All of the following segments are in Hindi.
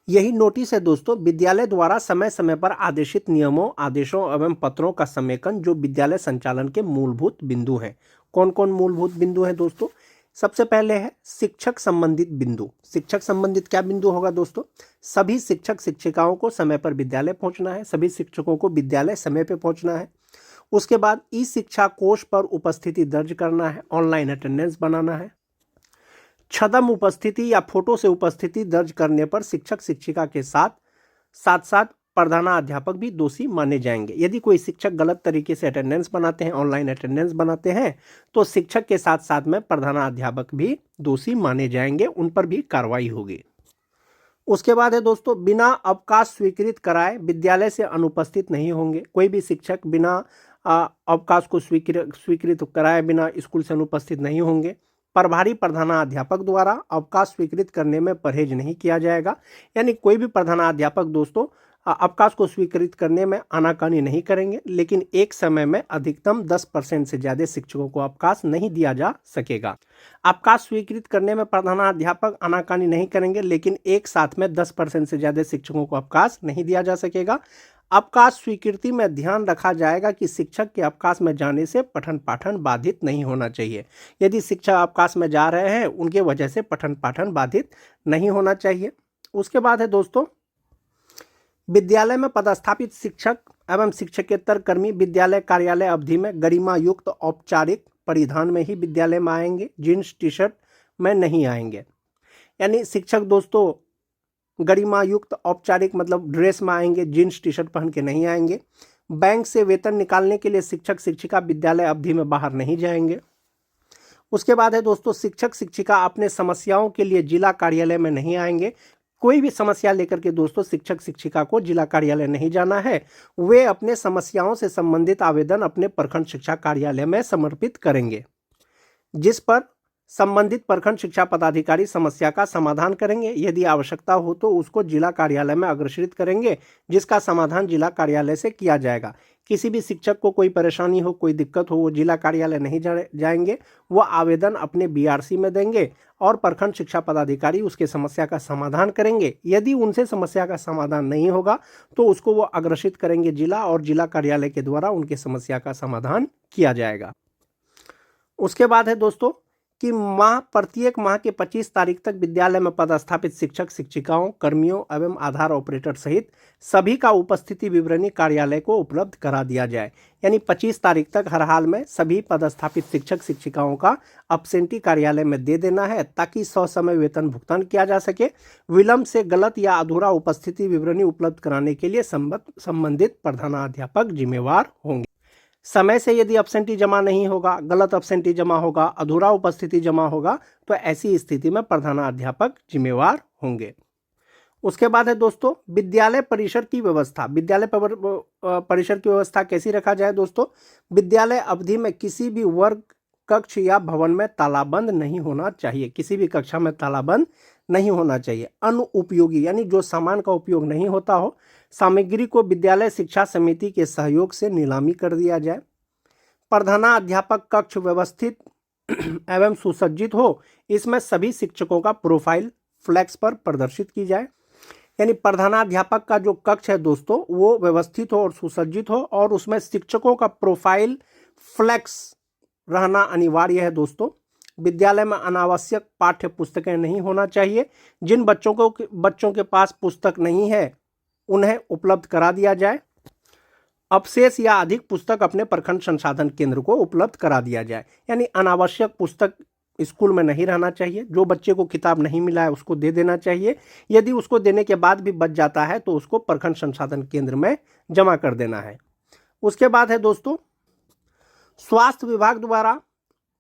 यही नोटिस है दोस्तों विद्यालय द्वारा समय समय पर आदेशित नियमों, आदेशों एवं पत्रों का समेकन जो विद्यालय संचालन के मूलभूत बिंदु हैं। कौन कौन मूलभूत बिंदु हैं दोस्तों? सबसे पहले है शिक्षक संबंधित बिंदु। शिक्षक संबंधित क्या बिंदु होगा दोस्तों? सभी शिक्षक शिक्षिकाओं को समय पर विद्यालय पहुंचना है, सभी शिक्षकों को विद्यालय समय पर पहुंचना है। उसके बाद ई शिक्षा कोष पर उपस्थिति दर्ज करना है, ऑनलाइन अटेंडेंस बनाना है। छदम उपस्थिति या फोटो से उपस्थिति दर्ज करने पर शिक्षक शिक्षिका के साथ साथ प्रधानाध्यापक भी दोषी माने जाएंगे। यदि कोई शिक्षक गलत तरीके से अटेंडेंस बनाते हैं, ऑनलाइन अटेंडेंस बनाते हैं, तो शिक्षक के साथ साथ में प्रधानाध्यापक भी दोषी माने जाएंगे, उन पर भी कार्रवाई होगी। उसके बाद है दोस्तों बिना अवकाश स्वीकृत कराए विद्यालय से अनुपस्थित नहीं होंगे। कोई भी शिक्षक बिना अवकाश को स्वीकृत कराए बिना स्कूल से अनुपस्थित नहीं होंगे। प्रभारी प्रधानाध्यापक द्वारा अवकाश स्वीकृत करने में परहेज नहीं किया जाएगा, यानी कोई भी प्रधानाध्यापक दोस्तों अवकाश को स्वीकृत करने में आनाकानी नहीं करेंगे, लेकिन एक समय में अधिकतम 10% से ज़्यादा शिक्षकों को अवकाश नहीं दिया जा सकेगा। अवकाश स्वीकृत करने में प्रधानाध्यापक आनाकानी नहीं करेंगे, लेकिन एक साथ में 10% से ज़्यादा शिक्षकों को अवकाश नहीं दिया जा सकेगा। अवकाश स्वीकृति में ध्यान रखा जाएगा कि शिक्षक के अवकाश में जाने से पठन पाठन बाधित नहीं होना चाहिए। यदि शिक्षक अवकाश में जा रहे हैं, उनके वजह से पठन पाठन बाधित नहीं होना चाहिए। उसके बाद है दोस्तों विद्यालय में पदस्थापित शिक्षक एवं शिक्षकेतर कर्मी विद्यालय कार्यालय अवधि में गरिमा युक्त औपचारिक परिधान में ही विद्यालय में आएंगे, जीन्स टी शर्ट में नहीं आएंगे। यानी शिक्षक दोस्तों गरिमा युक्त औपचारिक मतलब ड्रेस में आएंगे, जीन्स टी शर्ट पहन के नहीं आएंगे। बैंक से वेतन निकालने के लिए शिक्षक शिक्षिका विद्यालय अवधि में बाहर नहीं जाएंगे। उसके बाद है दोस्तों शिक्षक शिक्षिका अपने समस्याओं के लिए जिला कार्यालय में नहीं आएंगे। कोई भी समस्या लेकर के दोस्तों शिक्षक शिक्षिका को जिला कार्यालय नहीं जाना है, वे अपने समस्याओं से संबंधित आवेदन अपने प्रखंड शिक्षा कार्यालय में समर्पित करेंगे, जिस पर संबंधित प्रखंड शिक्षा पदाधिकारी समस्या का समाधान करेंगे। यदि आवश्यकता हो तो उसको जिला कार्यालय में अग्रेषित करेंगे, जिसका समाधान जिला कार्यालय से किया जाएगा। किसी भी शिक्षक को कोई परेशानी हो, कोई दिक्कत हो, वो जिला कार्यालय नहीं जाएंगे, वो आवेदन अपने बीआरसी में देंगे और प्रखंड शिक्षा पदाधिकारी उसके समस्या का समाधान करेंगे। यदि उनसे समस्या का समाधान नहीं होगा तो उसको वो अग्रेषित करेंगे जिला, और जिला कार्यालय के द्वारा उनके समस्या का समाधान किया जाएगा। उसके बाद है दोस्तों कि प्रत्येक माह के 25 तारीख तक विद्यालय में पदस्थापित शिक्षक शिक्षिकाओं कर्मियों एवं आधार ऑपरेटर सहित सभी का उपस्थिति विवरणी कार्यालय को उपलब्ध करा दिया जाए। यानी 25 तारीख तक हर हाल में सभी पदस्थापित शिक्षक शिक्षिकाओं का अब्सेंटी कार्यालय में दे देना है, ताकि ससमय वेतन भुगतान किया जा सके। विलंब से गलत या अधूरा उपस्थिति विवरणी उपलब्ध कराने के लिए संबंधित प्रधानाध्यापक जिम्मेवार होंगे। समय से यदि अब्सेंटी जमा नहीं होगा, गलत अब्सेंटी जमा होगा, अधूरा उपस्थिति जमा होगा, तो ऐसी स्थिति में प्रधानाध्यापक जिम्मेवार होंगे। उसके बाद है दोस्तों विद्यालय परिसर की व्यवस्था। विद्यालय परिसर की व्यवस्था कैसी रखा जाए दोस्तों? विद्यालय अवधि में किसी भी वर्ग कक्ष या भवन में तालाबंद नहीं होना चाहिए। किसी भी कक्षा में तालाबंद नहीं होना चाहिए। अनुपयोगी यानी जो सामान का उपयोग नहीं होता हो, सामग्री को विद्यालय शिक्षा समिति के सहयोग से नीलामी कर दिया जाए। प्रधानाध्यापक कक्ष व्यवस्थित एवं सुसज्जित हो, इसमें सभी शिक्षकों का प्रोफाइल फ्लैक्स पर प्रदर्शित की जाए। यानी प्रधानाध्यापक का जो कक्ष है दोस्तों वो व्यवस्थित हो और सुसज्जित हो, और उसमें शिक्षकों का प्रोफाइल फ्लैक्स रहना अनिवार्य है दोस्तों। विद्यालय में अनावश्यक पाठ्य पुस्तकें नहीं होना चाहिए। जिन बच्चों के पास पुस्तक नहीं है उन्हें उपलब्ध करा दिया जाए। अपशेष या अधिक पुस्तक अपने प्रखंड संसाधन केंद्र को उपलब्ध करा दिया जाए। यानी अनावश्यक पुस्तक स्कूल में नहीं रहना चाहिए। जो बच्चे को किताब नहीं मिला है उसको दे देना चाहिए। यदि उसको देने के बाद भी बच जाता है तो उसको प्रखंड संसाधन केंद्र में जमा कर देना है। उसके बाद है दोस्तों स्वास्थ्य विभाग द्वारा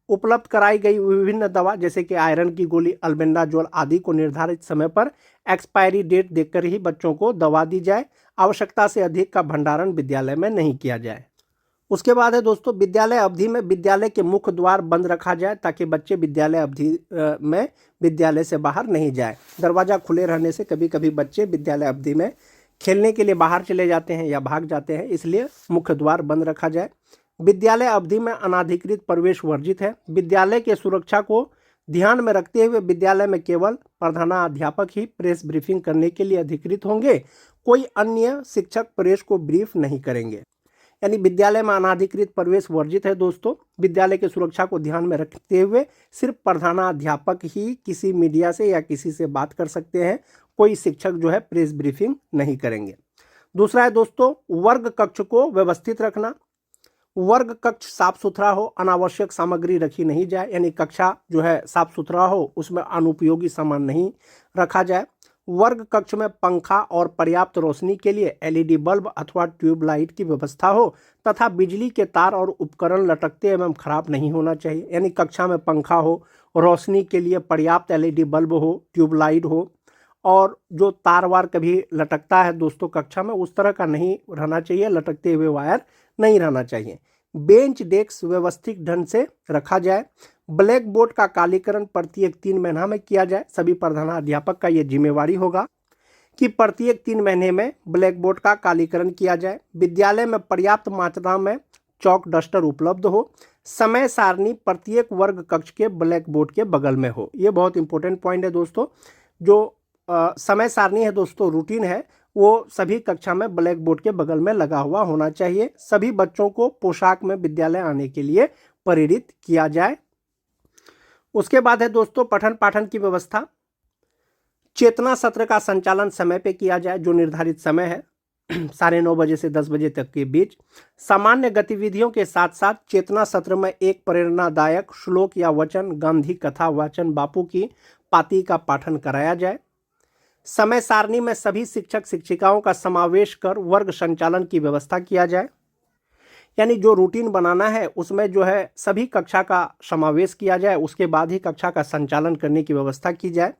उपलब्ध कराई गई विभिन्न दवा जैसे कि आयरन की गोली, अल्बेंडाजोल आदि को निर्धारित समय पर एक्सपायरी डेट देखकर ही बच्चों को दवा दी जाए। आवश्यकता से अधिक का भंडारण विद्यालय में नहीं किया जाए। उसके बाद है दोस्तों विद्यालय अवधि में विद्यालय के मुख्य द्वार बंद रखा जाए, ताकि बच्चे विद्यालय अवधि में विद्यालय से बाहर नहीं जाए। दरवाज़ा खुले रहने से कभी कभी बच्चे विद्यालय अवधि में खेलने के लिए बाहर चले जाते हैं या भाग जाते हैं, इसलिए मुख्य द्वार बंद रखा जाए। विद्यालय अवधि में अनाधिकृत प्रवेश वर्जित है। विद्यालय के सुरक्षा को ध्यान में रखते हुए विद्यालय में केवल प्रधानाध्यापक ही प्रेस ब्रीफिंग करने के लिए अधिकृत होंगे, कोई अन्य शिक्षक प्रेस को ब्रीफ नहीं करेंगे। यानी विद्यालय में अनाधिकृत प्रवेश वर्जित है दोस्तों। विद्यालय की सुरक्षा को ध्यान में रखते हुए सिर्फ प्रधानाध्यापक ही किसी मीडिया से या किसी से बात कर सकते हैं, कोई शिक्षक जो है प्रेस ब्रीफिंग नहीं करेंगे। दूसरा है दोस्तों वर्ग कक्ष को व्यवस्थित रखना। वर्ग कक्ष साफ सुथरा हो, अनावश्यक सामग्री रखी नहीं जाए, यानी कक्षा जो है साफ सुथरा हो, उसमें अनुपयोगी सामान नहीं रखा जाए। वर्ग कक्ष में पंखा और पर्याप्त रोशनी के लिए एलईडी बल्ब अथवा ट्यूबलाइट की व्यवस्था हो तथा बिजली के तार और उपकरण लटकते एवं खराब नहीं होना चाहिए। यानी कक्षा में पंखा हो, रोशनी के लिए पर्याप्त एलईडी बल्ब हो, ट्यूबलाइट हो, और जो तार वार कभी लटकता है दोस्तों कक्षा में, उस तरह का नहीं रहना चाहिए, लटकते हुए वायर नहीं रहना चाहिए। बेंच डेस्क व्यवस्थित ढंग से रखा जाए। ब्लैक बोर्ड का कालीकरण प्रत्येक 3 महीना में किया जाए। सभी प्रधानाध्यापक का यह जिम्मेवारी होगा कि प्रत्येक 3 महीने में ब्लैक बोर्ड का कालीकरण किया जाए। विद्यालय में पर्याप्त मात्रा में चौक डस्टर उपलब्ध हो। समय सारणी प्रत्येक वर्ग कक्ष के ब्लैक बोर्ड के बगल में हो। ये बहुत इंपॉर्टेंट पॉइंट है दोस्तों। जो समय सारणी है दोस्तों, रूटीन है, वो सभी कक्षा में ब्लैक बोर्ड के बगल में लगा हुआ होना चाहिए। सभी बच्चों को पोशाक में विद्यालय आने के लिए प्रेरित किया जाए। उसके बाद है दोस्तों पठन पाठन की व्यवस्था। चेतना सत्र का संचालन समय पे किया जाए, जो निर्धारित समय है 9:30 बजे से 10 बजे तक के बीच। सामान्य गतिविधियों के साथ साथ चेतना सत्र में एक प्रेरणादायक श्लोक या वचन, गांधी कथा वाचन, बापू की पाती का पाठन कराया जाए। समय सारणी में सभी शिक्षक शिक्षिकाओं का समावेश कर वर्ग संचालन की व्यवस्था किया जाए। यानी जो रूटीन बनाना है उसमें जो है सभी कक्षा का समावेश किया जाए, उसके बाद ही कक्षा का संचालन करने की व्यवस्था की जाए।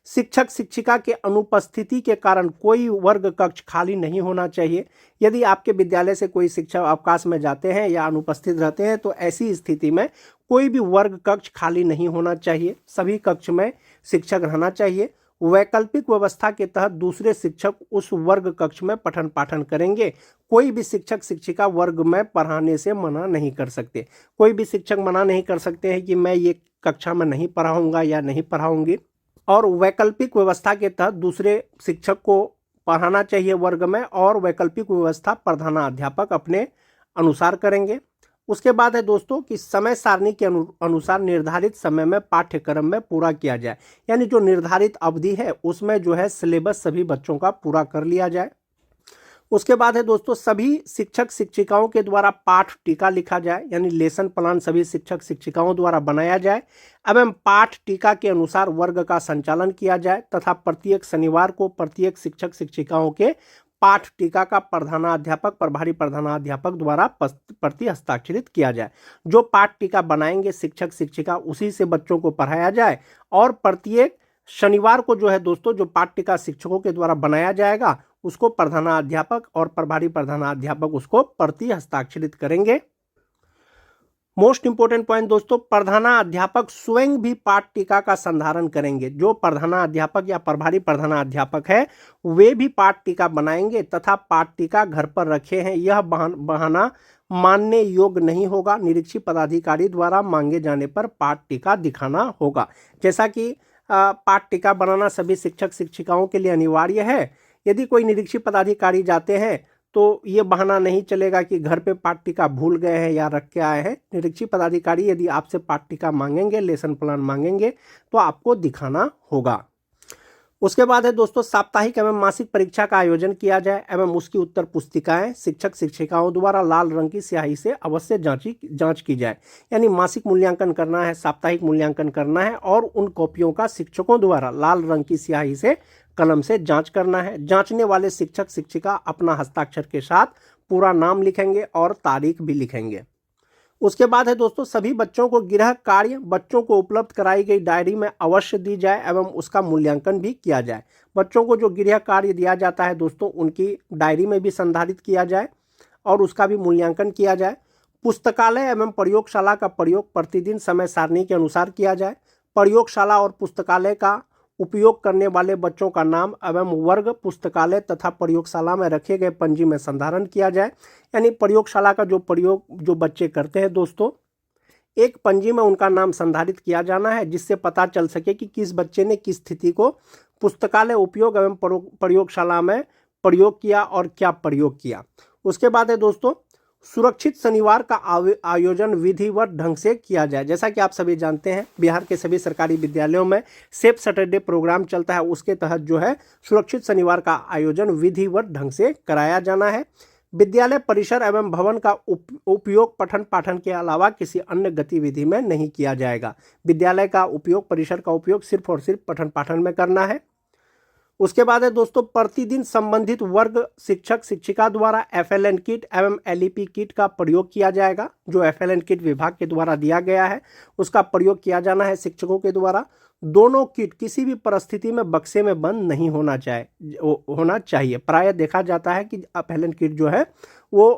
शिक्षक शिक्षिका के अनुपस्थिति के कारण कोई वर्ग कक्ष खाली नहीं होना चाहिए। यदि आपके विद्यालय से कोई शिक्षक अवकाश में जाते हैं या अनुपस्थित रहते हैं तो ऐसी स्थिति में कोई भी वर्ग कक्ष खाली नहीं होना चाहिए, सभी कक्ष में शिक्षक रहना चाहिए। वैकल्पिक व्यवस्था के तहत दूसरे शिक्षक उस वर्ग कक्ष में पठन पाठन करेंगे। कोई भी शिक्षक शिक्षिका वर्ग में पढ़ाने से मना नहीं कर सकते। कोई भी शिक्षक मना नहीं कर सकते हैं कि मैं ये कक्षा में नहीं पढ़ाऊंगा या नहीं पढ़ाऊंगी। और वैकल्पिक व्यवस्था के तहत दूसरे शिक्षक को पढ़ाना चाहिए वर्ग में, और वैकल्पिक व्यवस्था प्रधानाध्यापक अपने अनुसार करेंगे। उसके बाद है दोस्तों कि समय सारणी के अनुसार निर्धारित समय में पाठ्यक्रम में पूरा किया जाए। यानी जो निर्धारित अवधि है उसमें जो है सिलेबस सभी बच्चों का पूरा कर लिया जाए। उसके बाद है दोस्तों सभी शिक्षक शिक्षिकाओं के द्वारा पाठ टीका लिखा जाए। यानी लेसन प्लान सभी शिक्षक शिक्षिकाओं द्वारा बनाया जाए एवं पाठ टीका के अनुसार वर्ग का संचालन किया जाए तथा प्रत्येक शनिवार को प्रत्येक शिक्षक शिक्षिकाओं के पाठ टीका का प्रधानाध्यापक प्रभारी प्रधानाध्यापक द्वारा प्रति हस्ताक्षरित किया जाए। जो पाठ टीका बनाएंगे शिक्षक शिक्षिका उसी से बच्चों को पढ़ाया जाए, और प्रत्येक शनिवार को जो है दोस्तों जो पाठ टीका शिक्षकों के द्वारा बनाया जाएगा उसको प्रधानाध्यापक और प्रभारी प्रधानाध्यापक उसको प्रति हस्ताक्षरित करेंगे। मोस्ट इंपोर्टेंट पॉइंट दोस्तों, प्रधानाध्यापक स्वयं भी पाठ टीका का संधारण करेंगे। जो प्रधानाध्यापक या प्रभारी प्रधानाध्यापक है वे भी पाठ टीका बनाएंगे तथा पाठ टीका घर पर रखे हैं यह बहाना मानने योग्य नहीं होगा। निरीक्षी पदाधिकारी द्वारा मांगे जाने पर पाठ टीका दिखाना होगा। जैसा कि पाठ टीका बनाना सभी शिक्षक शिक्षिकाओं के लिए अनिवार्य है। यदि कोई निरीक्षी पदाधिकारी जाते हैं तो ये बहाना नहीं चलेगा कि घर पे पाठ टीका भूल गए हैं या रख के आए हैं। निरीक्षी पदाधिकारी यदि आपसे पाठ टीका मांगेंगे, लेसन प्लान मांगेंगे तो आपको दिखाना होगा। उसके बाद है दोस्तों साप्ताहिक एवं मासिक परीक्षा का आयोजन किया जाए एवं उसकी उत्तर पुस्तिकाएं शिक्षक शिक्षिकाओं द्वारा लाल रंग की स्याही से अवश्य जांच की जाए। यानी मासिक मूल्यांकन करना है, साप्ताहिक मूल्यांकन करना है, और उन कॉपियों का शिक्षकों द्वारा लाल रंग की स्याही से कलम से जांच करना है। जांचने वाले शिक्षक शिक्षिका अपना हस्ताक्षर के साथ पूरा नाम लिखेंगे और तारीख भी लिखेंगे। उसके बाद है दोस्तों सभी बच्चों को गृह कार्य बच्चों को उपलब्ध कराई गई डायरी में अवश्य दी जाए एवं उसका मूल्यांकन भी किया जाए। बच्चों को जो गृह कार्य दिया जाता है दोस्तों उनकी डायरी में भी संधारित किया जाए और उसका भी मूल्यांकन किया जाए। पुस्तकालय एवं प्रयोगशाला का प्रयोग प्रतिदिन समय सारणी के अनुसार किया जाए। प्रयोगशाला और पुस्तकालय का उपयोग करने वाले बच्चों का नाम एवं वर्ग पुस्तकालय तथा प्रयोगशाला में रखे गए पंजी में संधारण किया जाए। यानी प्रयोगशाला का जो प्रयोग जो बच्चे करते हैं दोस्तों एक पंजी में उनका नाम संधारित किया जाना है, जिससे पता चल सके कि किस बच्चे ने किस स्थिति को पुस्तकालय उपयोग एवं प्रयोगशाला में प्रयोग किया और क्या प्रयोग किया। उसके बाद है दोस्तों, सुरक्षित शनिवार का आयोजन विधिवत ढंग से किया जाए। जैसा कि आप सभी जानते हैं, बिहार के सभी सरकारी विद्यालयों में सेफ सैटरडे प्रोग्राम चलता है। उसके तहत जो है सुरक्षित शनिवार का आयोजन विधिवत ढंग से कराया जाना है। विद्यालय परिसर एवं भवन का उपयोग पठन पाठन के अलावा किसी अन्य गतिविधि में नहीं किया जाएगा। विद्यालय का उपयोग, परिसर का उपयोग सिर्फ और सिर्फ पठन पाठन में करना है। उसके बाद है दोस्तों, प्रतिदिन संबंधित वर्ग शिक्षक शिक्षिका द्वारा FLN किट एवं LEP किट का प्रयोग किया जाएगा। जो FLN किट विभाग के द्वारा दिया गया है उसका प्रयोग किया जाना है शिक्षकों के द्वारा। दोनों किट किसी भी परिस्थिति में बक्से में बंद नहीं होना चाहिए। प्रायः देखा जाता है कि FLN किट जो है वो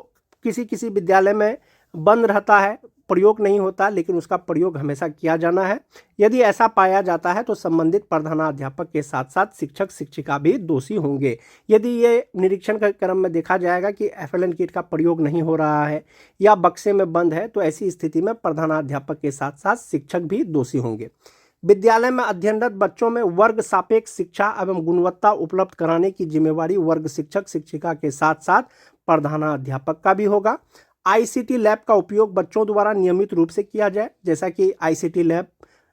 किसी विद्यालय में बंद रहता है, प्रयोग नहीं होता, लेकिन उसका प्रयोग हमेशा किया जाना है। यदि ऐसा पाया जाता है तो संबंधित प्रधानाध्यापक के साथ साथ शिक्षक शिक्षिका भी दोषी होंगे। यदि ये निरीक्षण के क्रम में देखा जाएगा कि FLN किट का प्रयोग नहीं हो रहा है या बक्से में बंद है, तो ऐसी स्थिति में प्रधानाध्यापक के साथ साथ शिक्षक भी दोषी होंगे। विद्यालय में अध्ययनरत बच्चों में वर्ग सापेक्ष शिक्षा एवं गुणवत्ता उपलब्ध कराने की जिम्मेवारी वर्ग शिक्षक शिक्षिका के साथ साथ प्रधानाध्यापक का भी होगा। ICT लैब का उपयोग बच्चों द्वारा नियमित रूप से किया जाए। जैसा कि ICT लैब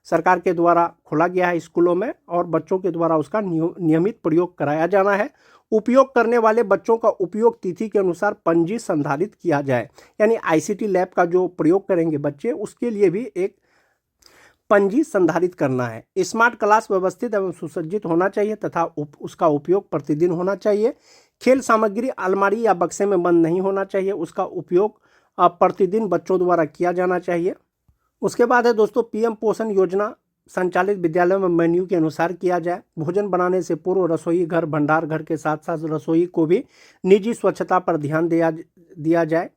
सरकार के द्वारा खोला गया है स्कूलों में और बच्चों के द्वारा उसका नियमित प्रयोग कराया जाना है। उपयोग करने वाले बच्चों का उपयोग तिथि के अनुसार पंजी संधारित किया जाए। यानी ICT लैब का जो प्रयोग करेंगे बच्चे, उसके लिए भी एक पंजी संधारित करना है। स्मार्ट क्लास व्यवस्थित एवं सुसज्जित होना चाहिए तथा उसका उपयोग प्रतिदिन होना चाहिए। खेल सामग्री अलमारी या बक्से में बंद नहीं होना चाहिए, उसका उपयोग प्रतिदिन बच्चों द्वारा किया जाना चाहिए। उसके बाद है दोस्तों, PM पोषण योजना संचालित विद्यालयों में मेन्यू के अनुसार किया जाए। भोजन बनाने से पूर्व रसोई घर, भंडार घर के साथ साथ रसोई को भी निजी स्वच्छता पर ध्यान दिया जाए।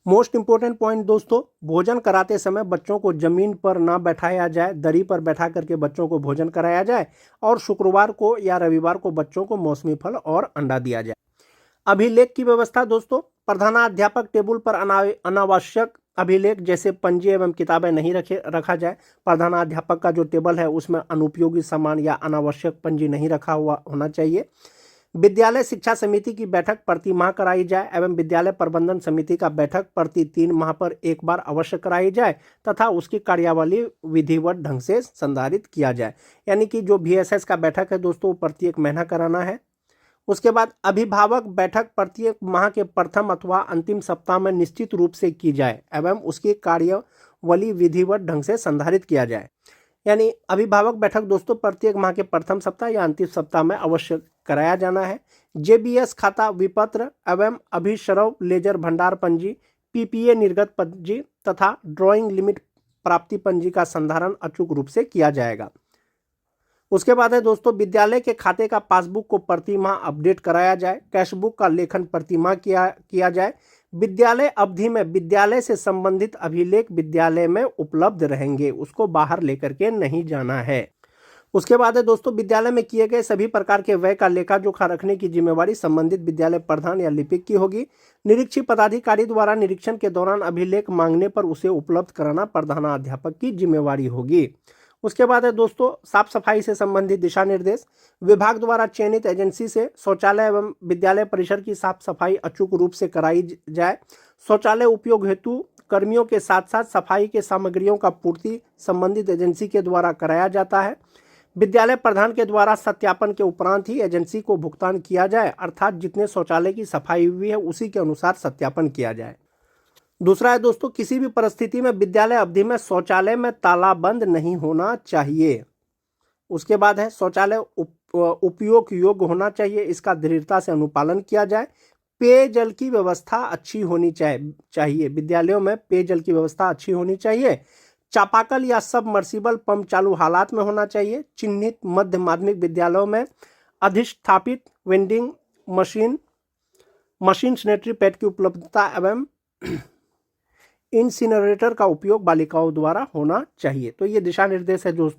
मोस्ट इंपोर्टेंट पॉइंट दोस्तों, भोजन कराते समय बच्चों को जमीन पर ना बैठाया जाए, दरी पर बैठा करके बच्चों को भोजन कराया जाए और शुक्रवार को या रविवार को बच्चों को मौसमी फल और अंडा दिया जाए। अभिलेख की व्यवस्था दोस्तों, प्रधानाध्यापक टेबल पर अनावश्यक अभिलेख जैसे पंजी एवं किताबें नहीं रखा जाए। प्रधानाध्यापक का जो टेबल है उसमें अनुपयोगी सामान या अनावश्यक पंजी नहीं रखा हुआ होना चाहिए। विद्यालय शिक्षा समिति की बैठक प्रति माह कराई जाए एवं विद्यालय प्रबंधन समिति का बैठक प्रति 3 माह पर एक बार अवश्य कराई जाए तथा उसकी कार्यावली विधिवत ढंग से संधारित किया जाए। यानी कि जो VSS का बैठक है दोस्तों, प्रत्येक महीना कराना है। उसके बाद अभिभावक बैठक प्रत्येक माह के प्रथम अथवा अंतिम सप्ताह में निश्चित रूप से की जाए एवं उसकी कार्यवली विधिवत ढंग से संधारित किया जाए। यानी अभिभावक बैठक दोस्तों प्रत्येक माह के प्रथम सप्ताह या अंतिम सप्ताह में अवश्य कराया जाना है। JBS खाता विपत्र एवं अभिश्रव लेजर भंडार पंजी, PPA निर्गत पंजी तथा ड्राइंग लिमिट प्राप्ति पंजी का संधारण अचूक रूप से किया जाएगा। उसके बाद है दोस्तों, विद्यालय के खाते का पासबुक को प्रति माह अपडेट कराया जाए। कैशबुक का लेखन प्रति माह किया जाए। विद्यालय अवधि में विद्यालय से संबंधित अभिलेख विद्यालय में उपलब्ध रहेंगे, उसको बाहर लेकर के नहीं जाना है। उसके बाद है दोस्तों, विद्यालय में किए गए सभी प्रकार के व्यय का लेखा जोखा रखने की जिम्मेवारी संबंधित विद्यालय प्रधान या लिपिक की होगी। निरीक्षक पदाधिकारी द्वारा निरीक्षण के दौरान अभिलेख मांगने पर उसे उपलब्ध कराना प्रधानाध्यापक की जिम्मेवारी होगी। उसके बाद है दोस्तों, साफ सफाई से संबंधित दिशा निर्देश। विभाग द्वारा चयनित एजेंसी से शौचालय एवं विद्यालय परिसर की साफ सफाई अचूक रूप से कराई जाए। शौचालय उपयोग हेतु कर्मियों के साथ साथ सफाई के सामग्रियों का पूर्ति संबंधित एजेंसी के द्वारा कराया जाता है। विद्यालय प्रधान के द्वारा सत्यापन के उपरांत ही एजेंसी को भुगतान किया जाए, अर्थात जितने शौचालय की सफाई हुई है उसी के अनुसार सत्यापन किया जाए। दूसरा है दोस्तों, किसी भी परिस्थिति में विद्यालय अवधि में शौचालय में ताला बंद नहीं होना चाहिए। उसके बाद है, शौचालय उपयोग योग्य होना चाहिए, इसका दृढ़ता से अनुपालन किया जाए। पेयजल की व्यवस्था अच्छी होनी चाहिए। विद्यालयों में पेयजल की व्यवस्था अच्छी होनी चाहिए। चापाकल या सबमर्सिबल पंप चालू हालात में होना चाहिए। चिन्हित मध्य माध्यमिक विद्यालयों में अधिष्ठापित वेंडिंग मशीन सैनिटरी पैड की उपलब्धता एवं इंसिनरेटर का उपयोग बालिकाओं द्वारा होना चाहिए। तो ये दिशा निर्देश है जो